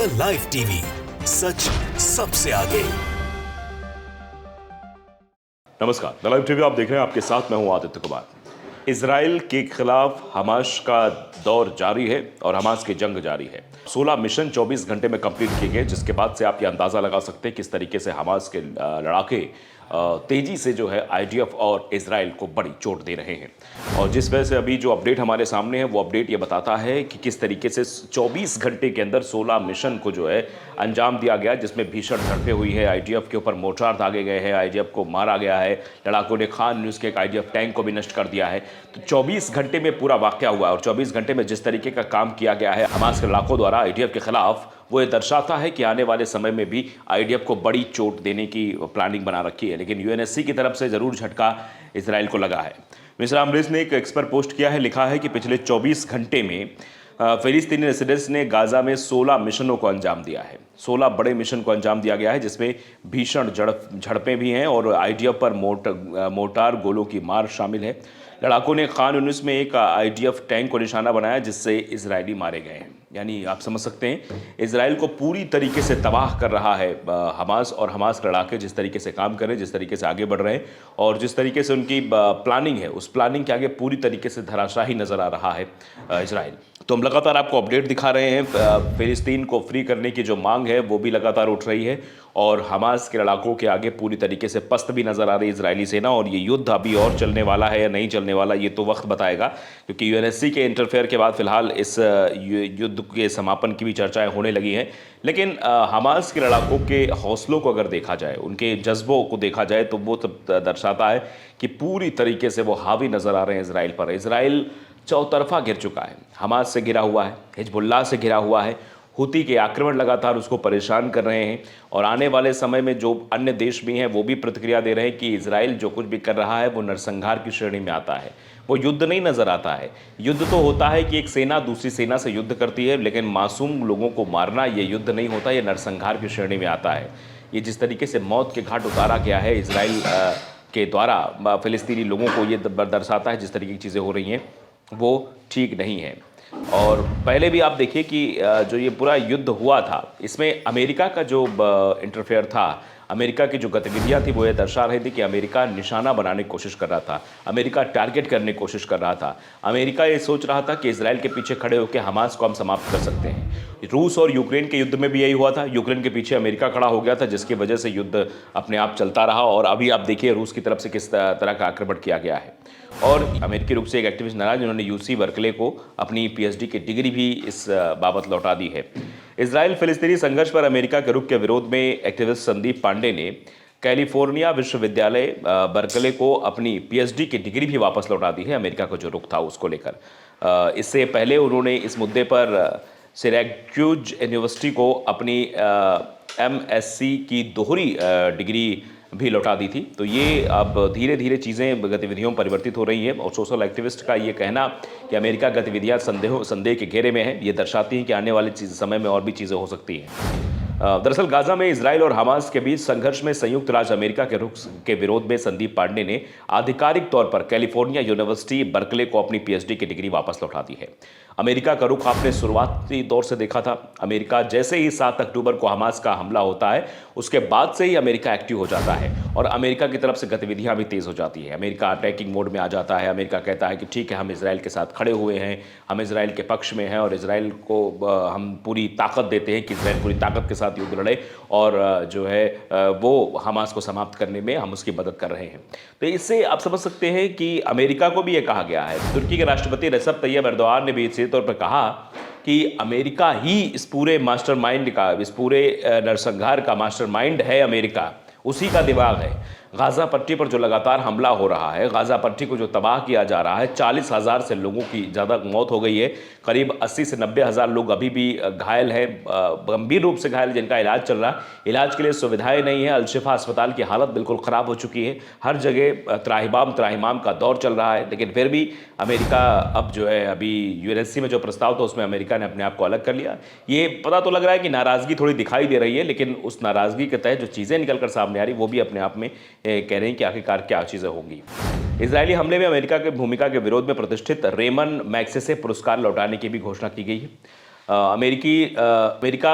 The live TV, सच सबसे आगे। नमस्कार, द लाइव टीवी आप देख रहे हैं। आपके साथ मैं हूं आदित्य कुमार। इजराइल के खिलाफ हमास का दौर जारी है और हमास की जंग जारी है। 16 मिशन 24 घंटे में कंप्लीट किए गए, जिसके बाद से आप ये अंदाजा लगा सकते हैं किस तरीके से हमास के लड़ाके तेजी से जो है आईडीएफ और इजराइल को बड़ी चोट दे रहे हैं। और जिस वजह से अभी जो अपडेट हमारे सामने है वो अपडेट ये बताता है कि किस तरीके से 24 घंटे के अंदर 16 मिशन को जो है अंजाम दिया गया, जिसमें भीषण झड़पें हुई है। आईडीएफ के ऊपर मोर्टार दागे गए हैं, आईडीएफ को मारा गया है, लड़ाकों ने खान न्यूज़ के एक आईडीएफ टैंक को भी नष्ट कर दिया है। तो 24 घंटे में पूरा वाकया हुआ है और 24 घंटे में जिस तरीके का काम किया गया है हमास के लड़ाकों द्वारा आईडीएफ के खिलाफ, वो ये दर्शाता है कि आने वाले समय में भी आईडीएफ को बड़ी चोट देने की प्लानिंग बना रखी है। लेकिन यूएनएससी की तरफ से ज़रूर झटका इजराइल को लगा है। मिस्टर अमरीश ने एक एक्सपर्ट पोस्ट किया है, लिखा है कि पिछले 24 घंटे में फिलिस्तीनी रेसिडेंट्स ने गाजा में 16 मिशनों को अंजाम दिया है। 16 बड़े मिशन को अंजाम दिया गया है, जिसमें भीषण झड़पें भी हैं और आईडीएफ पर मोर्टार गोलों की मार शामिल है। लड़ाकों ने खान यूनिस में एक आईडीएफ टैंक को निशाना बनाया, जिससे इजरायली मारे गए हैं। यानी आप समझ सकते हैं इजराइल को पूरी तरीके से तबाह कर रहा है हमास, और हमास लड़ाके जिस तरीके से काम कर रहे हैं, जिस तरीके से आगे बढ़ रहे हैं और जिस तरीके से उनकी प्लानिंग है, उस प्लानिंग के आगे पूरी तरीके से धराशाही नजर आ रहा है इजराइल। तो हम लगातार आपको अपडेट दिखा रहे हैं। फिलिस्तीन को फ्री करने की जो मांग है वो भी लगातार उठ रही है और हमास के लड़ाकों के आगे पूरी तरीके से पस्त भी नजर आ रही है इजरायली सेना। और ये युद्ध अभी और चलने वाला है या नहीं चलने वाला, ये तो वक्त बताएगा, क्योंकि यूएनएससी के इंटरफेयर के बाद फिलहाल इस युद्ध के समापन की भी चर्चाएं होने लगी हैं। लेकिन हमास के लड़ाकों के हौसलों को अगर देखा जाए, उनके जज्बों को देखा जाए, तो वो दर्शाता है कि पूरी तरीके से वो हावी नजर आ रहे हैं इजराइल पर। इजराइल चौतरफा घिर चुका है, हमास से घिरा हुआ है, हिजबुल्लाह से घिरा हुआ है, हुती के आक्रमण लगातार उसको परेशान कर रहे हैं। और आने वाले समय में जो अन्य देश भी हैं वो भी प्रतिक्रिया दे रहे हैं कि इजराइल जो कुछ भी कर रहा है वो नरसंहार की श्रेणी में आता है। वो युद्ध नहीं नज़र आता है। युद्ध तो होता है कि एक सेना दूसरी सेना से युद्ध करती है, लेकिन मासूम लोगों को मारना ये युद्ध नहीं होता, ये नरसंहार की श्रेणी में आता है। ये जिस तरीके से मौत के घाट उतारा गया है इजराइल के द्वारा फिलिस्तीनी लोगों को, ये दर्शाता है जिस तरीके की चीज़ें हो रही हैं वो ठीक नहीं है। और पहले भी आप देखिए कि जो ये पूरा युद्ध हुआ था, इसमें अमेरिका का जो इंटरफेयर था, अमेरिका की जो गतिविधियां थी, वो ये दर्शा रही थी कि अमेरिका निशाना बनाने की कोशिश कर रहा था, अमेरिका टारगेट करने की कोशिश कर रहा था। अमेरिका ये सोच रहा था कि इजराइल के पीछे खड़े होकर हमास को हम समाप्त कर सकते हैं। रूस और यूक्रेन के युद्ध में भी यही हुआ था। यूक्रेन के पीछे अमेरिका खड़ा हो गया था, जिसकी वजह से युद्ध अपने आप चलता रहा। और अभी आप देखिए रूस की तरफ से किस तरह का आक्रमण किया गया है। और अमेरिकी रूप से एक एक्टिविस्ट नाराज, जिन्होंने यूसी बर्कले को अपनी पीएचडी की डिग्री भी इस बाबत लौटा दी है। इजराइल फिलिस्तीनी संघर्ष पर अमेरिका के रुख के विरोध में एक्टिविस्ट संदीप पांडे ने कैलिफोर्निया विश्वविद्यालय बर्कले को अपनी पीएचडी की डिग्री भी वापस लौटा दी है, अमेरिका का जो रुख था उसको लेकर। इससे पहले उन्होंने इस मुद्दे पर सिरैक्यूज यूनिवर्सिटी को अपनी एमएससी की दोहरी डिग्री भी लौटा दी थी। तो ये अब धीरे धीरे चीज़ें गतिविधियों में परिवर्तित हो रही हैं। और सोशल एक्टिविस्ट का ये कहना कि अमेरिका गतिविधियां संदेह के घेरे में है, ये दर्शाती हैं कि आने वाले समय में और भी चीज़ें हो सकती हैं। दरअसल गाजा में इजराइल और हमास के बीच संघर्ष में संयुक्त राज्य अमेरिका के रुख के विरोध में संदीप पांडे ने आधिकारिक तौर पर कैलिफोर्निया यूनिवर्सिटी बर्कले को अपनी पीएचडी की डिग्री वापस लौटा दी है। अमेरिका का रुख आपने शुरुआती दौर से देखा था। अमेरिका जैसे ही 7 अक्टूबर को हमास का हमला होता है, उसके बाद से ही अमेरिका एक्टिव हो जाता है और अमेरिका की तरफ से गतिविधियां भी तेज हो जाती है। अमेरिका अटैकिंग मोड में आ जाता है। अमेरिका कहता है कि ठीक है, हम इजराइल के साथ खड़े हुए हैं, हम इजराइल के पक्ष में हैं और इजराइल को हम पूरी ताकत देते हैं कि इजराइल पूरी ताकत के साथ युद्ध लड़े और जो है वो हमास को समाप्त करने में हम उसकी मदद कर रहे हैं। तो इससे आप समझ सकते हैं कि अमेरिका को भी ये कहा गया है। तुर्की के राष्ट्रपति रेसेप तैयब एर्दोगान ने भी सीधे तौर पर कहा कि अमेरिका ही इस पूरे मास्टरमाइंड का, इस पूरे नरसंहार का मास्टरमाइंड है। अमेरिका उसी का दिमाग है। गाज़ा पट्टी पर जो लगातार हमला हो रहा है, गाज़ा पट्टी को जो तबाह किया जा रहा है, 40,000 से लोगों की ज़्यादा मौत हो गई है, करीब 80 से 90 हज़ार लोग अभी भी घायल हैं, गंभीर रूप से घायल, जिनका इलाज चल रहा है। इलाज के लिए सुविधाएं नहीं है। अल-शिफा अस्पताल की हालत बिल्कुल ख़राब हो चुकी है। हर जगह त्राहिमाम का दौर चल रहा है। लेकिन फिर भी अमेरिका अब जो है, अभी यूएनएससी में जो प्रस्ताव था उसमें अमेरिका ने अपने आप को अलग कर लिया। ये पता तो लग रहा है कि नाराज़गी थोड़ी दिखाई दे रही है, लेकिन उस नाराज़गी के तहत जो चीज़ें निकल कर सामने आ रही वो भी अपने आप में कह रहे हैं कि आखिरकार क्या चीज़ें होंगी। इजरायली हमले में अमेरिका की भूमिका के विरोध में प्रतिष्ठित रेमन मैग्सेसे पुरस्कार लौटाने की भी घोषणा की गई है। अमेरिका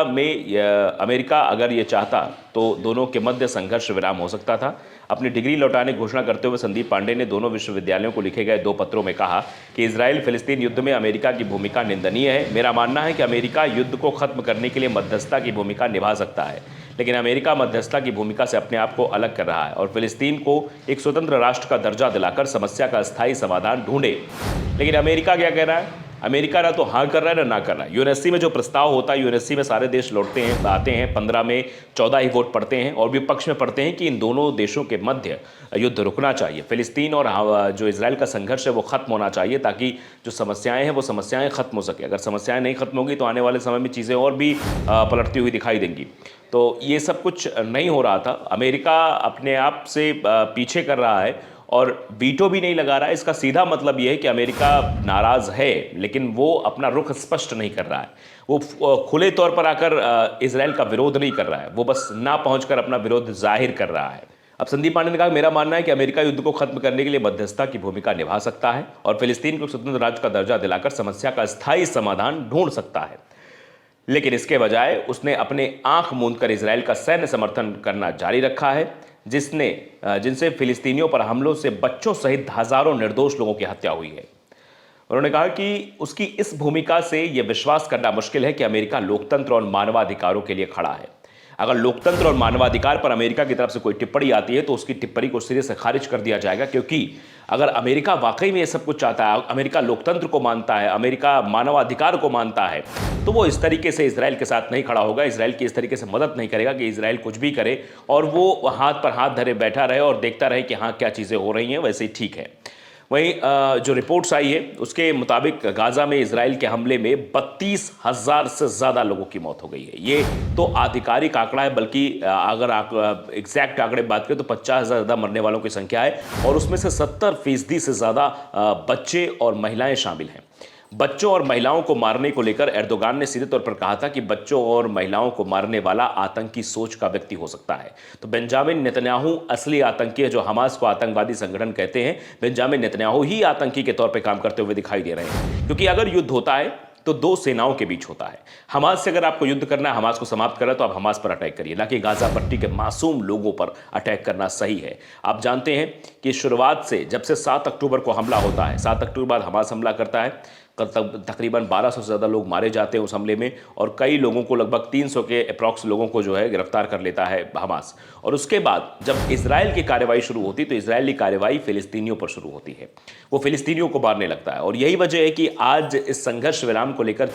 अगर ये चाहता तो दोनों के मध्य संघर्ष विराम हो सकता था। अपनी डिग्री लौटाने की घोषणा करते हुए संदीप पांडे ने दोनों विश्वविद्यालयों को लिखे गए 2 पत्रों में कहा कि इजराइल फिलिस्तीन युद्ध में अमेरिका की भूमिका निंदनीय है। मेरा मानना है कि अमेरिका युद्ध को खत्म करने के लिए मध्यस्थता की भूमिका निभा सकता है, लेकिन अमेरिका मध्यस्थता की भूमिका से अपने आप को अलग कर रहा है और फिलिस्तीन को एक स्वतंत्र राष्ट्र का दर्जा दिलाकर समस्या का अस्थायी समाधान ढूंढे। लेकिन अमेरिका क्या कह रहा है? अमेरिका ना तो हाँ कर रहा है ना कर रहा है। यूएनएससी में जो प्रस्ताव होता है, यूएनएससी में सारे देश लौटते हैं, आते हैं, 15 में 14 ही वोट पड़ते हैं और विपक्ष में पड़ते हैं कि इन दोनों देशों के मध्य युद्ध रुकना चाहिए। फिलिस्तीन और जो इजराइल का संघर्ष है वो खत्म होना चाहिए ताकि जो समस्याएं हैं वो समस्याएं खत्म हो सके। अगर समस्याएं नहीं खत्म होगी तो आने वाले समय में चीज़ें और भी पलटती हुई दिखाई देंगी। तो ये सब कुछ नहीं हो रहा था। अमेरिका अपने आप से पीछे कर रहा है और वीटो भी नहीं लगा रहा है। इसका सीधा मतलब यह है कि अमेरिका नाराज है, लेकिन वो अपना रुख स्पष्ट नहीं कर रहा है। वो खुले तौर पर आकर इजराइल का विरोध नहीं कर रहा है, वो बस ना पहुंचकर अपना विरोध जाहिर कर रहा है। अब संदीप पांडे ने कहा, मेरा मानना है कि अमेरिका युद्ध को खत्म करने के लिए मध्यस्थता की भूमिका निभा सकता है और फिलिस्तीन को स्वतंत्र राज्य का दर्जा दिलाकर समस्या का स्थायी समाधान ढूंढ सकता है। लेकिन इसके बजाय उसने अपने आंख मूंदकर इजराइल का सैन्य समर्थन करना जारी रखा है, जिनसे फिलिस्तीनियों पर हमलों से बच्चों सहित हजारों निर्दोष लोगों की हत्या हुई है। उन्होंने कहा कि उसकी इस भूमिका से यह विश्वास करना मुश्किल है कि अमेरिका लोकतंत्र और मानवाधिकारों के लिए खड़ा है। अगर लोकतंत्र और मानवाधिकार पर अमेरिका की तरफ से कोई टिप्पणी आती है तो उसकी टिप्पणी को सिरे से खारिज कर दिया जाएगा, क्योंकि अगर अमेरिका वाकई में ये सब कुछ चाहता है, अमेरिका लोकतंत्र को मानता है, अमेरिका मानवाधिकार को मानता है, तो वो इस तरीके से इजराइल के साथ नहीं खड़ा होगा, इजराइल की इस तरीके से मदद नहीं करेगा कि इजराइल कुछ भी करे और वो हाथ पर हाथ धरे बैठा रहे और देखता रहे कि हाँ क्या चीज़ें हो रही हैं, वैसे ही ठीक है। वहीं जो रिपोर्ट्स आई है उसके मुताबिक गाजा में इजराइल के हमले में 32,000 से ज़्यादा लोगों की मौत हो गई है। ये तो आधिकारिक आंकड़ा है, बल्कि अगर एग्जैक्ट आंकड़े बात करें तो 50,000 से ज़्यादा मरने वालों की संख्या है और उसमें से 70% से ज़्यादा बच्चे और महिलाएं शामिल हैं। बच्चों और महिलाओं को मारने को लेकर एर्दोगान ने सीधे तौर पर कहा था कि बच्चों और महिलाओं को मारने वाला आतंकी सोच का व्यक्ति हो सकता है। तो बेंजामिन नेतन्याहू असली आतंकी है। जो हमास को आतंकवादी संगठन कहते हैं, बेंजामिन नेतन्याहू ही आतंकी के तौर पर काम करते हुए दिखाई दे रहे हैं, क्योंकि अगर युद्ध होता है तो 2 सेनाओं के बीच होता है। हमास से अगर आपको युद्ध करना है, हमास को समाप्त करना है, तो आप हमास पर अटैक करिए, ना कि गाजा पट्टी के मासूम लोगों पर अटैक करना सही है। आप जानते हैं कि शुरुआत से, जब से 7 अक्टूबर को हमला होता है, 7 अक्टूबर बाद हमास हमला करता है, तकरीबन 1200 से ज़्यादा लोग मारे जाते हैं उस हमले में और कई लोगों को, लगभग 300 के अप्रॉक्स लोगों को जो है गिरफ्तार कर लेता है हमास। और उसके बाद जब इजराइल की कार्रवाई शुरू होती तो इजरायली कार्रवाई फिलिस्तीनियों पर शुरू होती है, वो फिलिस्तीनियों को मारने लगता है। और यही वजह है कि आज इस संघर्ष विराम को लेकर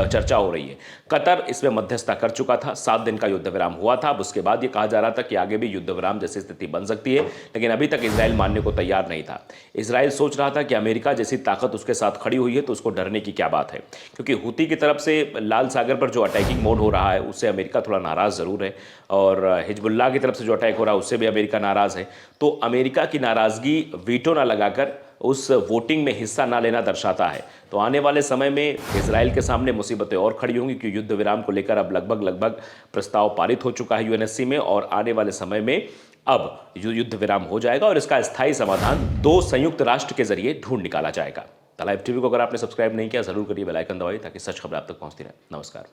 चर्चा हो रही है। कतर इसमें मध्यस्थता कर चुका था, 7 दिन का युद्ध विराम हुआ था। उसके बाद ये कहा जा रहा था कि आगे भी युद्ध विराम जैसी स्थिति बन सकती है, लेकिन अभी तक इजराइल मानने को तैयार नहीं था। इजराइल सोच रहा था कि अमेरिका जैसी ताकत उसके साथ खड़ी हुई है तो उसको डरने की क्या बात है, क्योंकि हुती की तरफ से लाल सागर पर जो अटैकिंग मोड हो रहा है उससे अमेरिका थोड़ा नाराज जरूर है और हिजबुल्लाह की तरफ से जो अटैक हो रहा है उससे भी अमेरिका नाराज है। तो अमेरिका की नाराजगी वीटो ना लगाकर उस वोटिंग में हिस्सा ना लेना दर्शाता है। तो आने वाले समय में इजराइल के सामने मुसीबतें और खड़ी होंगी, क्योंकि युद्ध विराम को लेकर अब लगभग प्रस्ताव पारित हो चुका है यूएनएससी में और आने वाले समय में अब युद्ध विराम हो जाएगा और इसका स्थायी समाधान 2 संयुक्त राष्ट्र के जरिए ढूंढ निकाला जाएगा। द लाइव टीवी को अगर आपने सब्सक्राइब नहीं किया, जरूर करिए, बेल आइकन दबाइए ताकि सच खबर आप तक पहुंचती रहे। नमस्कार।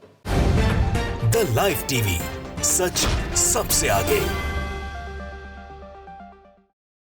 द लाइव टीवी, सच सबसे आगे।